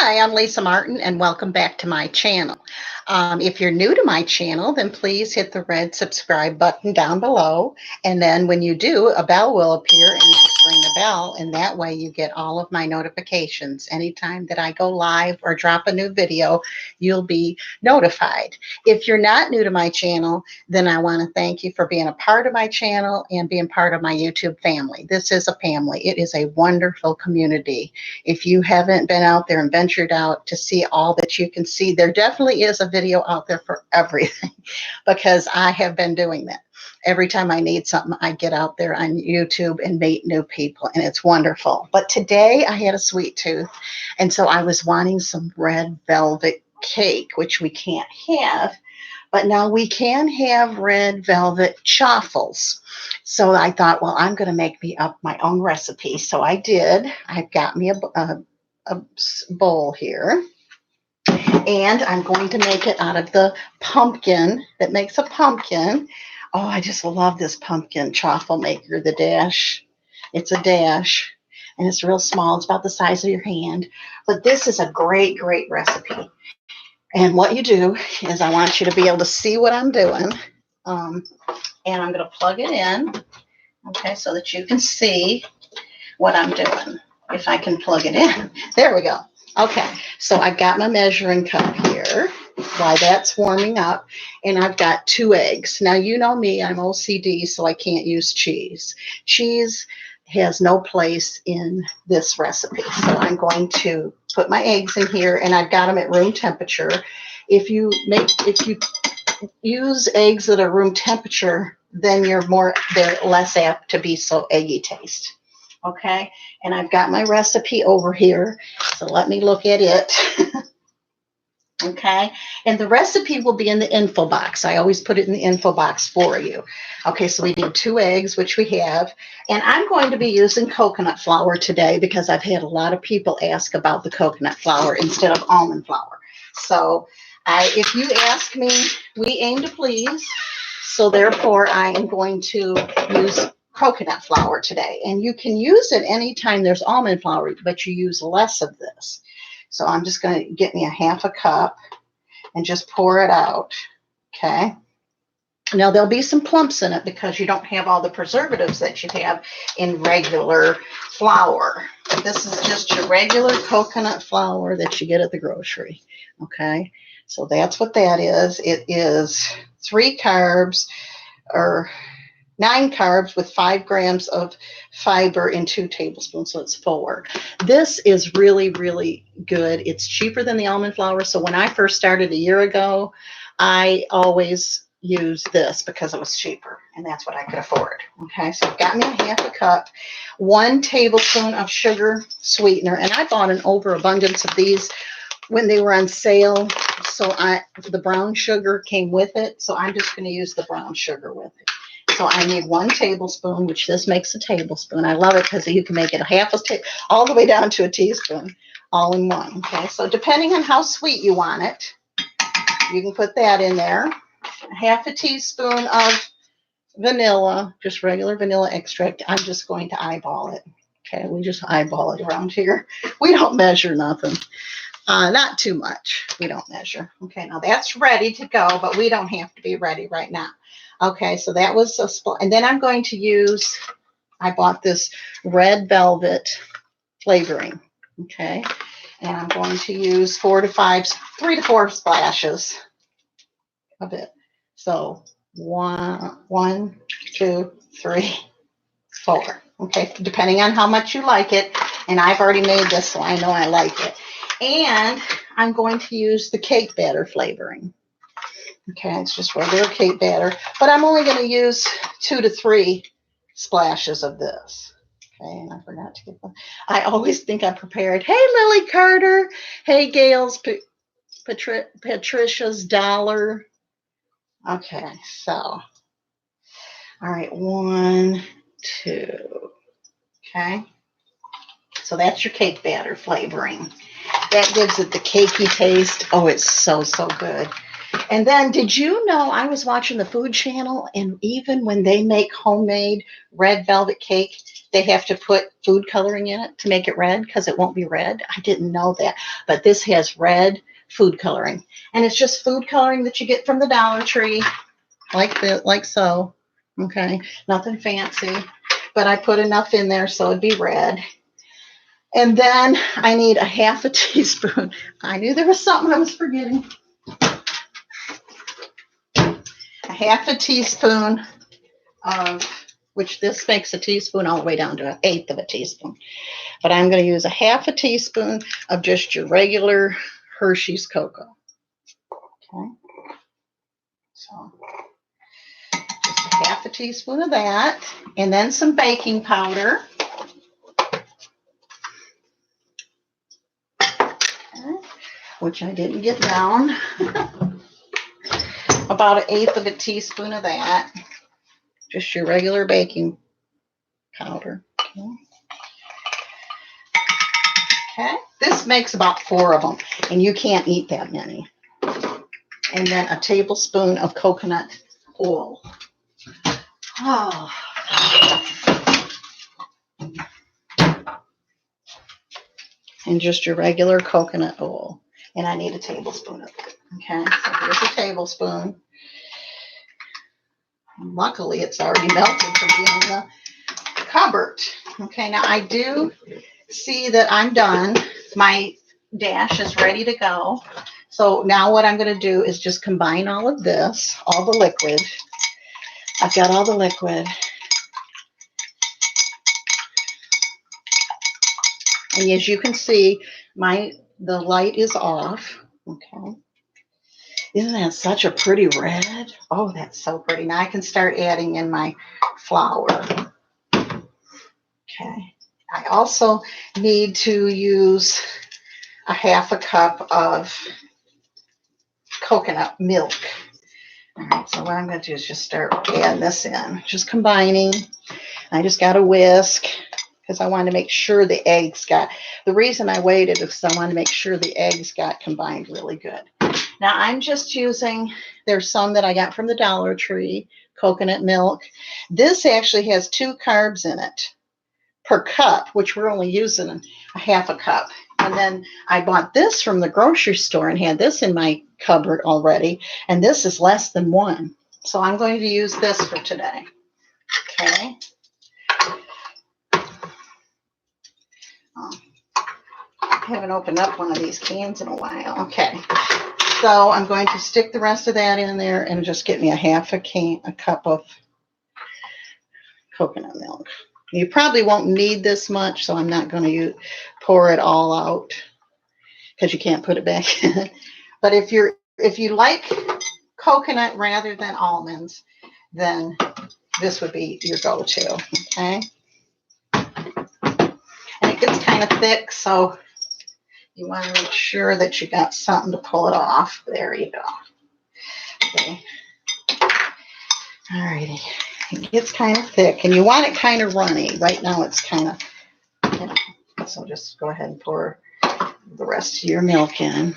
Hi, I'm Lisa Martin, and welcome back to my channel. If you're new to my channel, then please hit the red subscribe button down below. And then when you do, a bell will appear and you just ring the bell. And that way you get all of my notifications. Anytime that I go live or drop a new video, you'll be notified. If you're not new to my channel, then I want to thank you for being a part of my channel and being part of my YouTube family. This is a family. It is a wonderful community. If you haven't been out there and ventured out to see all that you can see, there definitely is a video out there for everything because I have been doing that. Every time I need something, I get out there on YouTube and meet new people, and it's wonderful. But today I had a sweet tooth, and so I was wanting some red velvet cake, which we can't have. But now we can have red velvet chaffles. So I thought, well, I'm going to make me up my own recipe. So I did. I've got me a bowl here. And I'm going to make it out of the pumpkin that makes a pumpkin. Oh, I just love this pumpkin chaffle maker, the dash. It's a dash. And it's real small. It's about the size of your hand. But this is a great, great recipe. And what you do is I want you to be able to see what I'm doing. And I'm going to plug it in, okay, so that you can see what I'm doing. If I can plug it in. There we go. Okay, so I've got my measuring cup here while that's warming up, and I've got 2 eggs. Now, you know me, I'm OCD, so I can't use cheese. Cheese has no place in this recipe, so I'm going to put my eggs in here, and I've got them at room temperature. If you use eggs that are room temperature, then they're less apt to be so eggy taste. Okay, and I've got my recipe over here, so let me look at it. Okay, and the recipe will be in the info box. I always put it in the info box for you. Okay, so we need 2 eggs, which we have, and I'm going to be using coconut flour today because I've had a lot of people ask about the coconut flour instead of almond flour. So if you ask me, we aim to please, so therefore I am going to use coconut flour today. And you can use it anytime there's almond flour, but you use less of this. So I'm just going to get me a 1/2 cup and just pour it out. Okay. Now there'll be some clumps in it because you don't have all the preservatives that you have in regular flour. This is just your regular coconut flour that you get at the grocery. Okay. So that's what that is. It is 3 carbs or 9 carbs with 5 grams of fiber in 2 tablespoons, so it's 4. This is really, really good. It's cheaper than the almond flour. So when I first started a year ago, I always used this because it was cheaper, and that's what I could afford. Okay, so I've got me a 1/2 cup, 1 tablespoon of sugar sweetener, and I bought an overabundance of these when they were on sale. So the brown sugar came with it, so I'm just going to use the brown sugar with it. So I need 1 tablespoon, which this makes a tablespoon. I love it because you can make it all the way down to a teaspoon, all in one. Okay, so depending on how sweet you want it, you can put that in there. 1/2 teaspoon of vanilla, just regular vanilla extract. I'm just going to eyeball it. Okay, we just eyeball it around here. We don't measure nothing. Not too much. We don't measure. Okay, now that's ready to go, but we don't have to be ready right now. Okay, so that was a split. And then I'm going to use, I bought this red velvet flavoring. Okay, and I'm going to use 3 to 4 splashes of it. So 1, 2, 3, 4. Okay, depending on how much you like it. And I've already made this, so I know I like it. And I'm going to use the cake batter flavoring. Okay, it's just regular cake batter, but I'm only going to use 2 to 3 splashes of this. Okay, and I forgot to get them. I always think I'm prepared. Hey, Lily Carter. Hey, Gail's Patricia's Dollar. Okay, so, all right, 1, 2. Okay, so that's your cake batter flavoring. That gives it the cakey taste. Oh, it's so, so good. And then, did you know, I was watching the Food Channel, and even when they make homemade red velvet cake, they have to put food coloring in it to make it red because it won't be red. I didn't know that. But this has red food coloring. And it's just food coloring that you get from the Dollar Tree, like so. Okay, nothing fancy. But I put enough in there so it'd be red. And then I need a half a teaspoon. I knew there was something I was forgetting. A half a teaspoon of, which this makes a teaspoon all the way down to 1/8 of a teaspoon. But I'm going to use a half a teaspoon of just your regular Hershey's cocoa. Okay. So just a half a teaspoon of that. And then some baking powder. Okay. Which I didn't get down. About 1/8 of a teaspoon of that. Just your regular baking powder. Okay. Okay. This makes about 4 of them, and you can't eat that many. And then a tablespoon of coconut oil. Oh. And just your regular coconut oil. And I need a tablespoon of it. Okay, so here's a tablespoon. Luckily, it's already melted from being in the cupboard. Okay, now I do see that I'm done. My dash is ready to go. So now what I'm going to do is just combine all of this, all the liquid. I've got all the liquid. And as you can see, the light is off. Okay. Isn't that such a pretty red? Oh, that's so pretty. Now I can start adding in my flour. Okay. I also need to use a half a cup of coconut milk. All right, so what I'm going to do is just start adding this in. Just combining. I just got to whisk because I wanted to make sure the eggs got, the reason I waited is because I wanted to make sure the eggs got combined really good. Now I'm just using, there's some that I got from the Dollar Tree, coconut milk. This actually has 2 carbs in it per cup, which we're only using a half a cup. And then I bought this from the grocery store and had this in my cupboard already. And this is less than 1. So I'm going to use this for today. Okay. I haven't opened up one of these cans in a while. Okay. So I'm going to stick the rest of that in there and just get me a cup of coconut milk. You probably won't need this much, so I'm not going to pour it all out because you can't put it back in. But if you like coconut rather than almonds, then this would be your go-to. Okay. And it gets kind of thick, so you want to make sure that you got something to pull it off. There you go. Okay. All righty. It gets kind of thick, and you want it kind of runny. Right now it's kind of, so just go ahead and pour the rest of your milk in.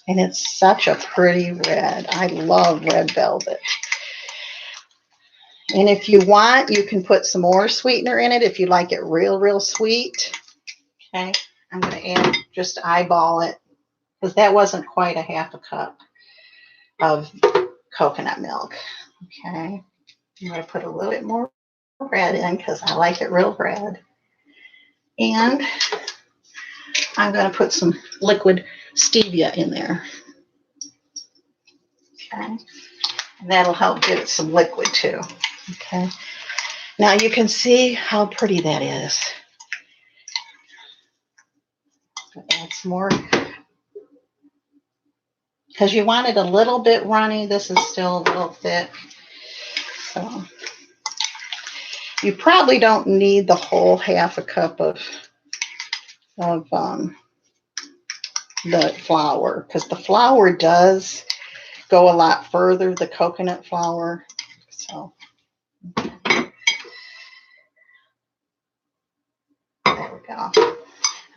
And it's such a pretty red. I love red velvet. And if you want, you can put some more sweetener in it if you like it real, real sweet. Okay. I'm going to add, just eyeball it, because that wasn't quite a half a cup of coconut milk. Okay. I'm going to put a little bit more red in because I like it real red. And I'm going to put some liquid stevia in there. Okay. And that'll help give it some liquid too. Okay. Now you can see how pretty that is. Add some more. Because you want it a little bit runny. This is still a little thick. So you probably don't need the whole half a cup of the flour, because the flour does go a lot further, the coconut flour. So there we go.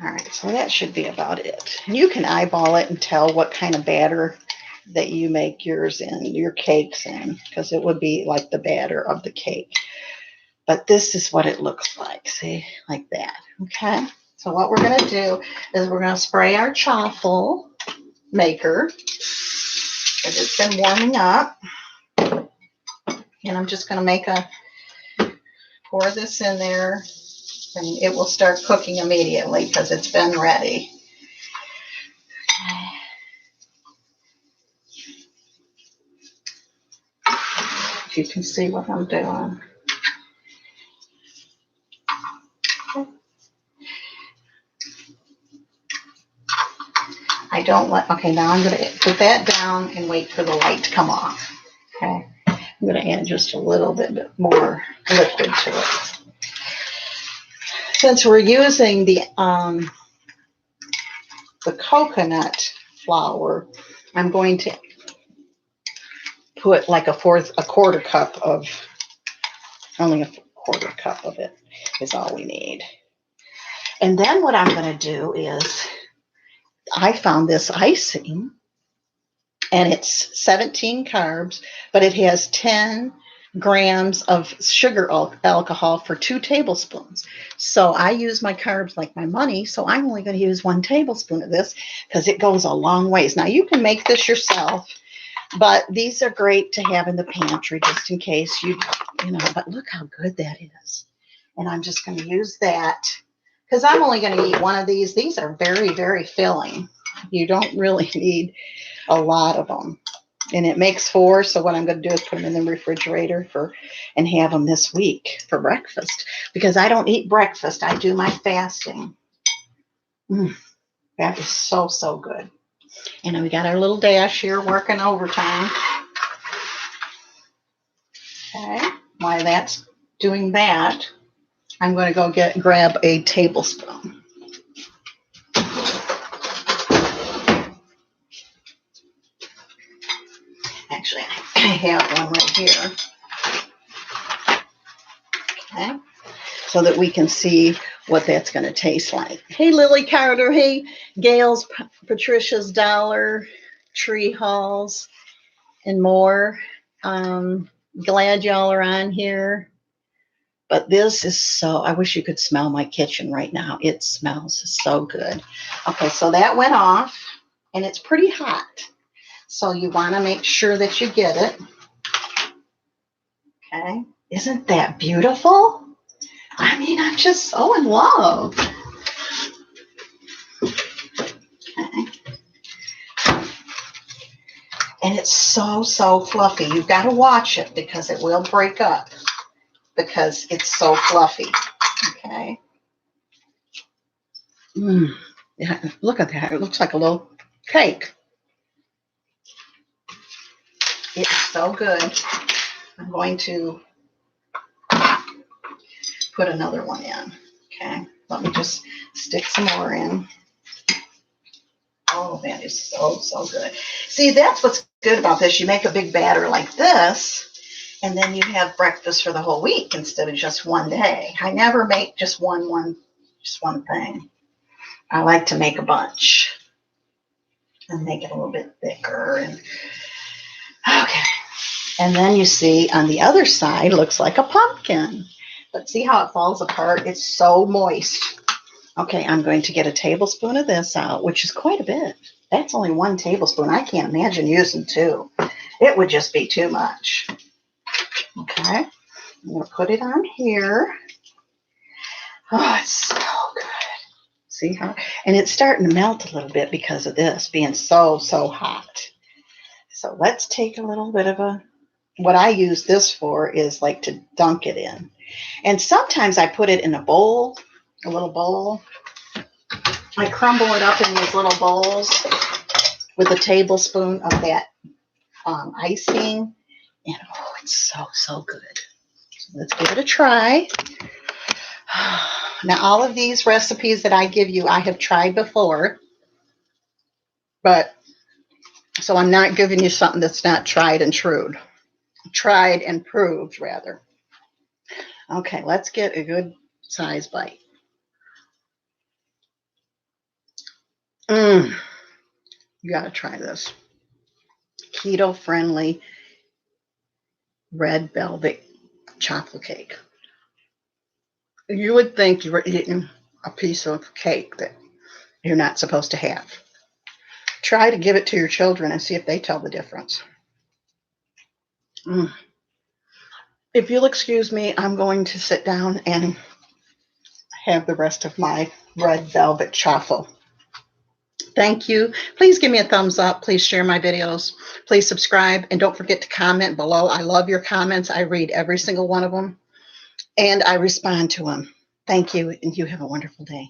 All right, so that should be about it. You can eyeball it and tell what kind of batter that you make yours in, your cakes in, because it would be like the batter of the cake. But this is what it looks like. See, like that. Okay. So what we're going to do is we're going to spray our chaffle maker. And it's been warming up. And I'm just going to pour this in there. And it will start cooking immediately because it's been ready. You can see what I'm doing. Okay, now I'm going to put that down and wait for the light to come off. Okay, I'm going to add just a little bit more liquid to it. Since we're using the coconut flour, I'm going to put like only a quarter cup of it is all we need. And then what I'm going to do is, I found this icing, and it's 17 carbs, but it has 10 grams of sugar alcohol for 2 tablespoons. So I use my carbs like my money, so I'm only going to use 1 tablespoon of this because it goes a long ways. Now, you can make this yourself, but these are great to have in the pantry just in case but look how good that is. And I'm just going to use that because I'm only going to eat 1 of these. These are very, very filling. You don't really need a lot of them. And it makes 4, so what I'm going to do is put them in the refrigerator and have them this week for breakfast. Because I don't eat breakfast. I do my fasting. That is so, so good. And we got our little dash here working overtime. Okay. While that's doing that, I'm going to go grab a tablespoon. Actually, I have one right here. Okay. So that we can see what that's going to taste like. Hey, Lily Carter. Hey, Gail's, Patricia's Dollar, Tree Halls, and more. Glad y'all are on here. But this is I wish you could smell my kitchen right now. It smells so good. Okay, so that went off, and it's pretty hot. So you want to make sure that you get it. Okay, isn't that beautiful? I mean, I'm just so in love. Okay. And it's so, so fluffy. You've got to watch it because it will break up because it's so fluffy. Okay. Yeah, look at that. It looks like a little cake. It's so good. I'm going to put another one in. Okay. Let me just stick some more in. Oh, that is so, so good. See, that's what's good about this. You make a big batter like this, and then you have breakfast for the whole week instead of just one day. I never make just one thing. I like to make a bunch and make it a little bit thicker. Okay. And then you see on the other side, looks like a pumpkin. But see how it falls apart? It's so moist. Okay, I'm going to get a tablespoon of this out, which is quite a bit. That's only 1 tablespoon. I can't imagine using 2. It would just be too much. Okay, I'm going to put it on here. Oh, it's so good. See how? And it's starting to melt a little bit because of this being so, so hot. So let's take a little bit of what I use this for is like to dunk it in. And sometimes I put it in a bowl, a little bowl. I crumble it up in these little bowls with a tablespoon of that icing. And oh, it's so, so good. So let's give it a try. Now, all of these recipes that I give you, I have tried before. But, so I'm not giving you something that's not tried and true. Tried and proved, rather. Okay, let's get a good size bite. You got to try this. Keto-friendly red velvet chocolate cake. You would think you were eating a piece of cake that you're not supposed to have. Try to give it to your children and see if they tell the difference. Mm. If you'll excuse me, I'm going to sit down and have the rest of my red velvet chaffle. Thank you. Please give me a thumbs up. Please share my videos. Please subscribe. And don't forget to comment below. I love your comments. I read every single one of them. And I respond to them. Thank you. And you have a wonderful day.